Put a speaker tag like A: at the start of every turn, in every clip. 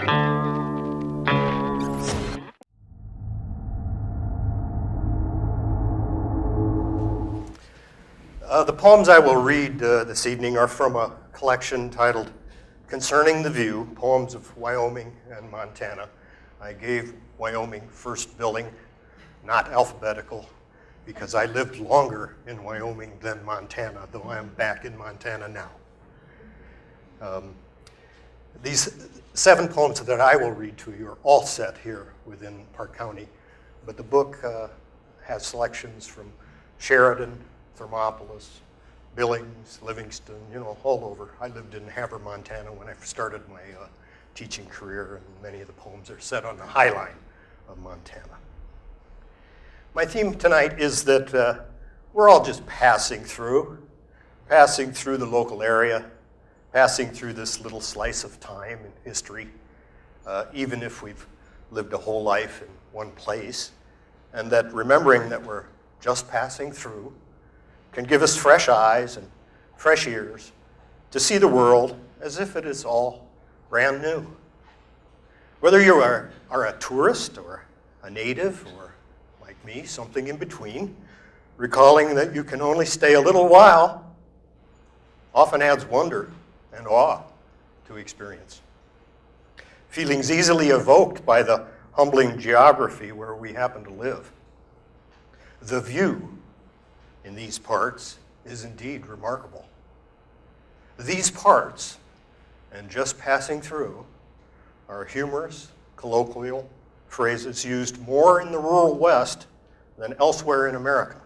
A: The poems I will read this evening are from a collection titled Concerning the View, Poems of Wyoming and Montana. I gave Wyoming first billing, not alphabetical, because I lived longer in Wyoming than Montana, though I'm back in Montana now. These 7 poems that I will read to you are all set here within Park County, but the book has selections from Sheridan, Thermopolis, Billings, Livingston, all over. I lived in Havre, Montana when I started my teaching career, and many of the poems are set on the High Line of Montana. My theme tonight is that we're all just passing through the local area, passing through this little slice of time in history, even if we've lived a whole life in one place, and that remembering that we're just passing through can give us fresh eyes and fresh ears to see the world as if it is all brand new. Whether you are a tourist or a native or, like me, something in between, recalling that you can only stay a little while often adds wonder and awe to experience. Feelings easily evoked by the humbling geography where we happen to live. The view in these parts is indeed remarkable. These parts, and just passing through, are humorous, colloquial phrases used more in the rural West than elsewhere in America.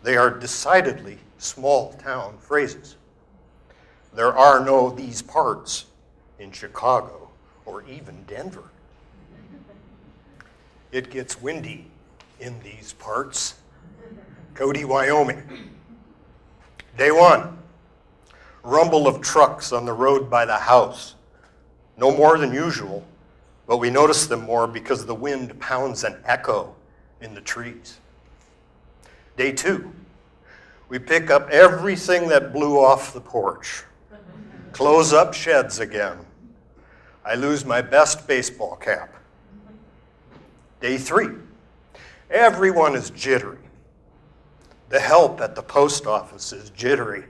A: They are decidedly small-town phrases. There are no these parts in Chicago or even Denver. It gets windy in these parts. Cody, Wyoming. Day 1, rumble of trucks on the road by the house. No more than usual, but we notice them more because the wind pounds an echo in the trees. Day 2, we pick up everything that blew off the porch. Close up sheds again. I lose my best baseball cap. Day 3, everyone is jittery. The help at the post office is jittery.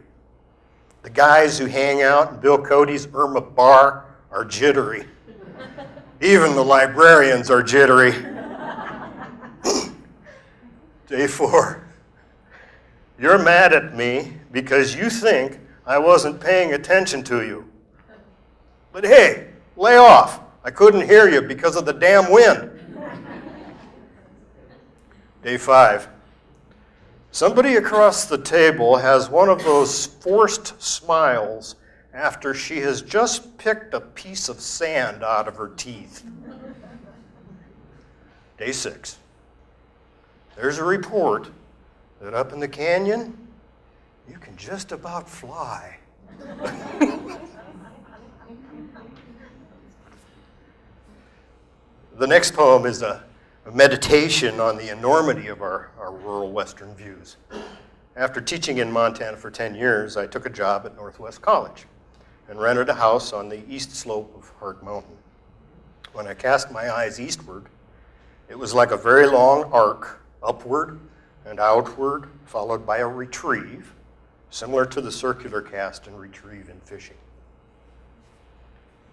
A: The guys who hang out in Bill Cody's Irma bar are jittery. Even the librarians are jittery. Day 4, you're mad at me because you think I wasn't paying attention to you. But hey, lay off. I couldn't hear you because of the damn wind. Day 5, somebody across the table has one of those forced smiles after she has just picked a piece of sand out of her teeth. Day 6, there's a report that up in the canyon, you can just about fly. The next poem is a meditation on the enormity of our rural Western views. After teaching in Montana for 10 years, I took a job at Northwest College and rented a house on the east slope of Hart Mountain. When I cast my eyes eastward, it was like a very long arc, upward and outward, followed by a retrieve, similar to the circular cast and retrieve in fishing.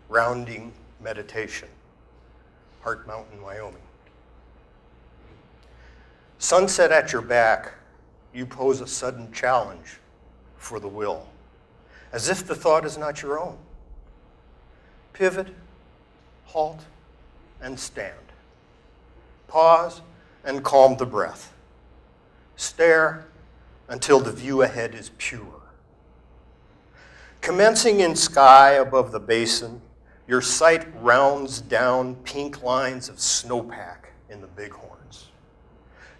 A: Rounding meditation, Hart Mountain, Wyoming. Sunset at your back, you pose a sudden challenge for the will, as if the thought is not your own. Pivot, halt, and stand. Pause and calm the breath. Stare until the view ahead is pure. Commencing in sky above the basin, your sight rounds down pink lines of snowpack in the bighorns.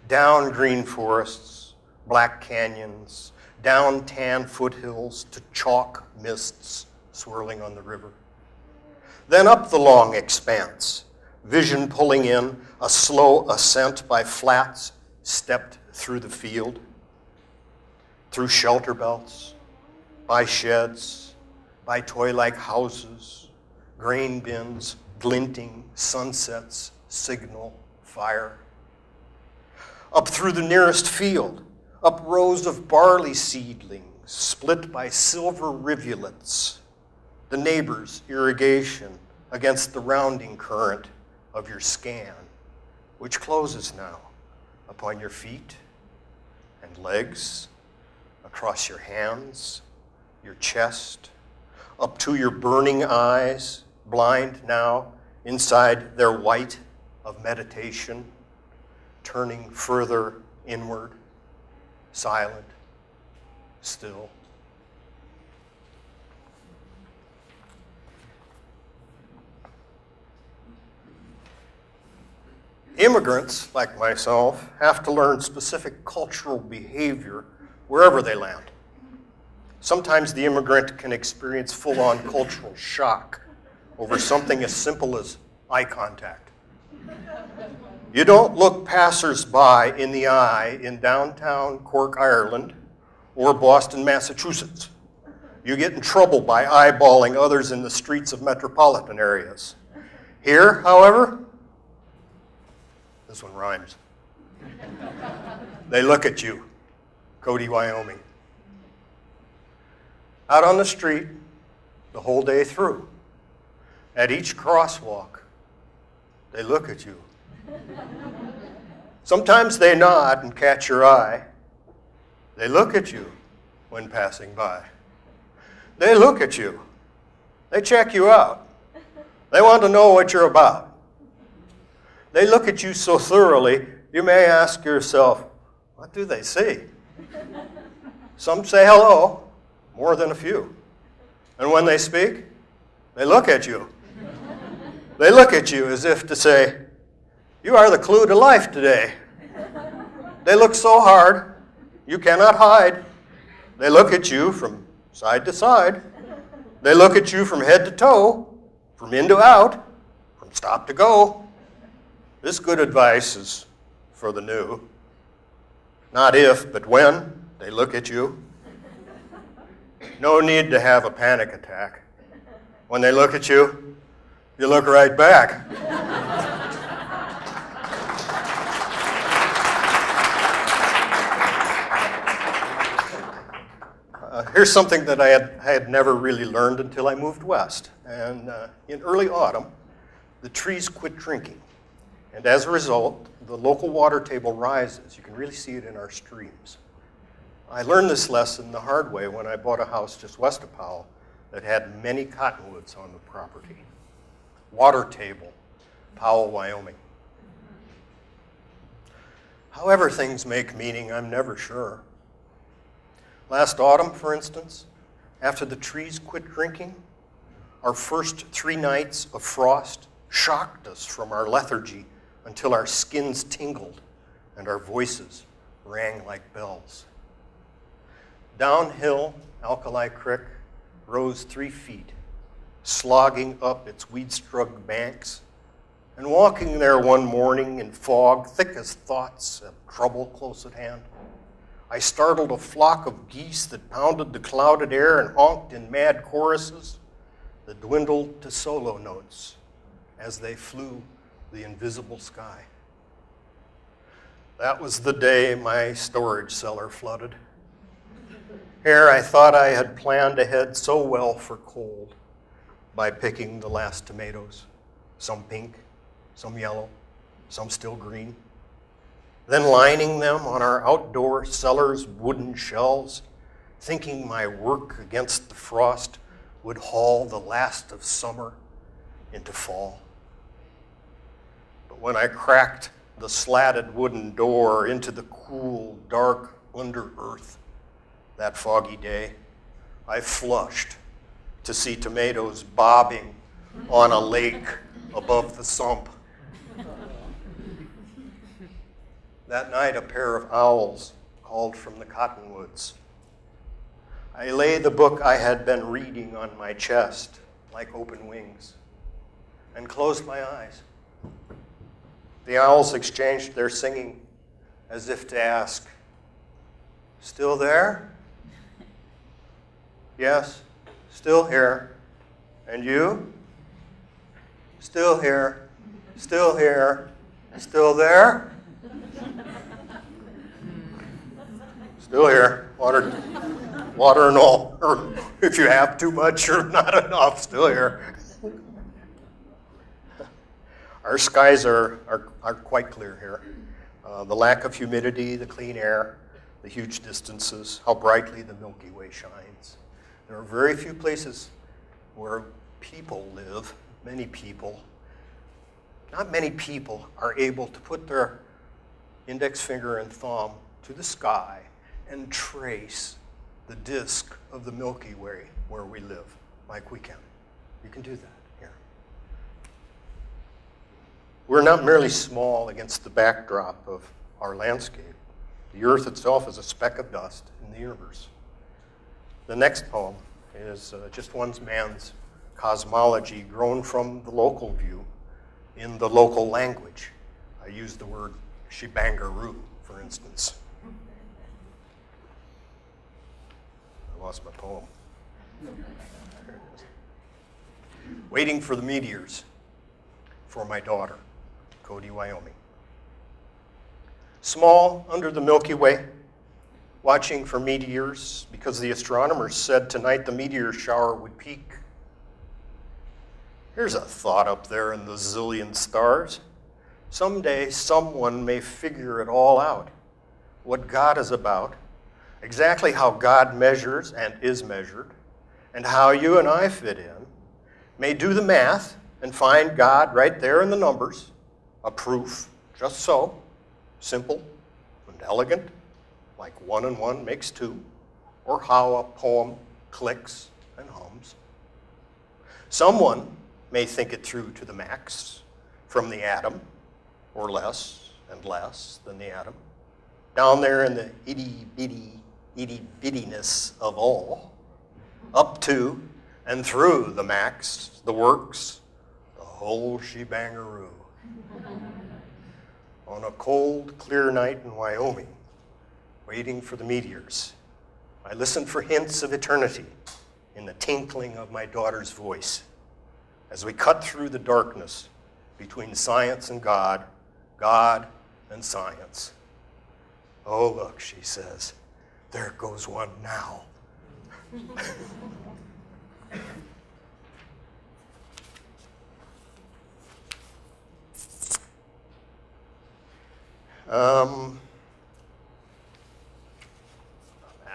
A: Down green forests, black canyons, down tan foothills to chalk mists swirling on the river. Then up the long expanse, vision pulling in a slow ascent by flats stepped through the field, through shelter belts, by sheds, by toy-like houses, grain bins, glinting, sunsets, signal, fire. Up through the nearest field, up rows of barley seedlings, split by silver rivulets, the neighbor's irrigation against the rounding current of your scan, which closes now upon your feet and legs, across your hands, your chest, up to your burning eyes, blind now inside their white of meditation, turning further inward, silent, still. Immigrants, like myself, have to learn specific cultural behavior wherever they land. Sometimes the immigrant can experience full-on cultural shock over something as simple as eye contact. You don't look passers-by in the eye in downtown Cork, Ireland, or Boston, Massachusetts. You get in trouble by eyeballing others in the streets of metropolitan areas. Here, however, this one rhymes. They look at you, Cody, Wyoming. Out on the street, the whole day through. At each crosswalk, they look at you. Sometimes they nod and catch your eye. They look at you when passing by. They look at you. They check you out. They want to know what you're about. They look at you so thoroughly, you may ask yourself, what do they see? Some say hello, more than a few. And when they speak, they look at you. They look at you as if to say, you are the clue to life today. They look so hard, you cannot hide. They look at you from side to side. They look at you from head to toe, from in to out, from stop to go. This good advice is for the new. Not if, but when they look at you. No need to have a panic attack. When they look at you, you look right back. Here's something that I had never really learned until I moved west. And in early autumn, the trees quit drinking. And as a result, the local water table rises. You can really see it in our streams. I learned this lesson the hard way when I bought a house just west of Powell that had many cottonwoods on the property. Water table, Powell, Wyoming. However things make meaning, I'm never sure. Last autumn, for instance, after the trees quit drinking, our first 3 nights of frost shocked us from our lethargy until our skins tingled and our voices rang like bells. Downhill, Alkali Creek rose 3 feet, slogging up its weed-struck banks, and walking there one morning in fog, thick as thoughts of trouble close at hand, I startled a flock of geese that pounded the clouded air and honked in mad choruses that dwindled to solo notes as they flew the invisible sky. That was the day my storage cellar flooded. Here I thought I had planned ahead so well for cold by picking the last tomatoes, some pink, some yellow, some still green, then lining them on our outdoor cellar's wooden shelves, thinking my work against the frost would haul the last of summer into fall. But when I cracked the slatted wooden door into the cool, dark under earth that foggy day, I flushed to see tomatoes bobbing on a lake above the sump. That night, a pair of owls called from the cottonwoods. I lay the book I had been reading on my chest like open wings and closed my eyes. The owls exchanged their singing as if to ask, "Still there?" "Yes, still here. And you?" Still here. Still here. Still there. Still here. Water and all. Or if you have too much or not enough, still here. Our skies are quite clear here. The lack of humidity, the clean air, the huge distances, how brightly the Milky Way shines. There are very few places where people live, many people. Not many people are able to put their index finger and thumb to the sky and trace the disk of the Milky Way where we live, like we can. You can do that here. We're not merely small against the backdrop of our landscape. The Earth itself is a speck of dust in the universe. The next poem is just one man's cosmology grown from the local view in the local language. I use the word shibangaroo, for instance. I lost my poem. There it is. Waiting for the meteors for my daughter, Cody, Wyoming. Small under the Milky Way, watching for meteors because the astronomers said tonight the meteor shower would peak. Here's a thought up there in the zillion stars. Someday someone may figure it all out, what God is about, exactly how God measures and is measured, and how you and I fit in, may do the math and find God right there in the numbers, a proof, just so, simple and elegant, like 1 and 1 makes 2, or how a poem clicks and hums. Someone may think it through to the max, from the atom, or less and less than the atom, down there in the itty-bittiness of all, up to and through the max, the works, the whole shebangaroo. On a cold, clear night in Wyoming, waiting for the meteors, I listened for hints of eternity in the tinkling of my daughter's voice as we cut through the darkness between science and God, God and science. Oh, look, she says, there goes one now.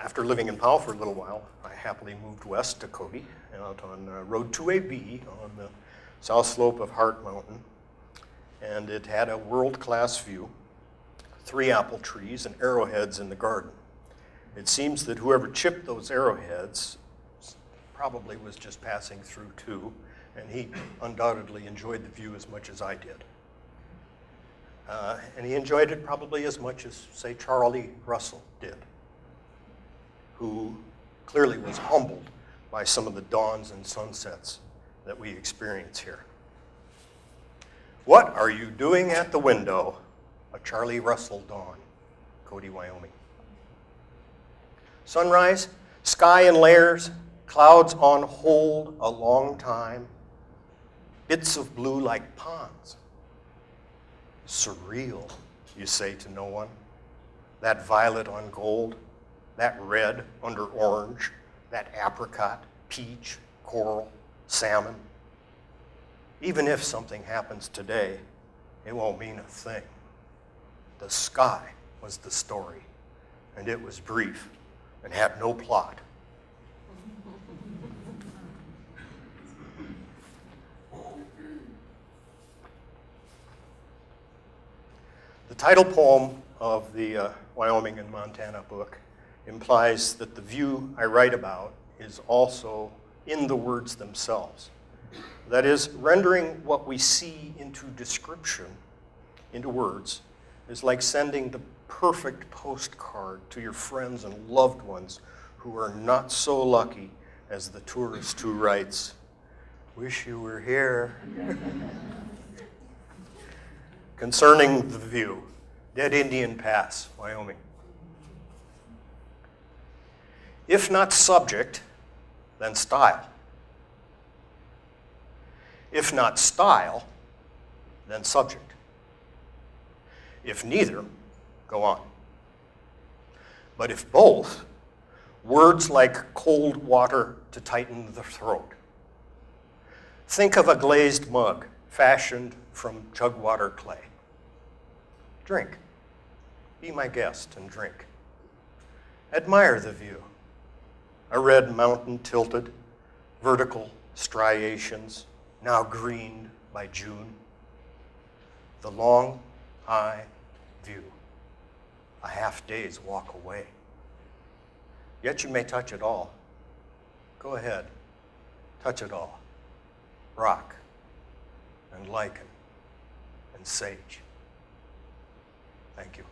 A: After living in Powell for a little while, I happily moved west to Cody, out on Road 2AB on the south slope of Hart Mountain. And it had a world-class view, 3 apple trees and arrowheads in the garden. It seems that whoever chipped those arrowheads probably was just passing through too, and he undoubtedly enjoyed the view as much as I did. And he enjoyed it probably as much as, say, Charlie Russell did, who clearly was humbled by some of the dawns and sunsets that we experience here. What are you doing at the window? A Charlie Russell dawn, Cody, Wyoming. Sunrise, sky in layers, clouds on hold a long time, bits of blue like ponds. Surreal, you say to no one. That violet on gold, that red under orange, that apricot, peach, coral, salmon. Even if something happens today, it won't mean a thing. The sky was the story, and it was brief and had no plot. The title poem of the Wyoming and Montana book implies that the view I write about is also in the words themselves. That is, rendering what we see into description, into words, is like sending the perfect postcard to your friends and loved ones who are not so lucky as the tourist who writes, "Wish you were here." Concerning the view, Dead Indian Pass, Wyoming. If not subject, then style. If not style, then subject. If neither, go on. But if both, words like cold water to tighten the throat. Think of a glazed mug fashioned from chugwater clay. Drink. Be my guest and drink. Admire the view. A red mountain tilted, vertical striations, now greened by June. The long, high view, a half day's walk away. Yet you may touch it all. Go ahead, touch it all. Rock and lichen and sage. Thank you.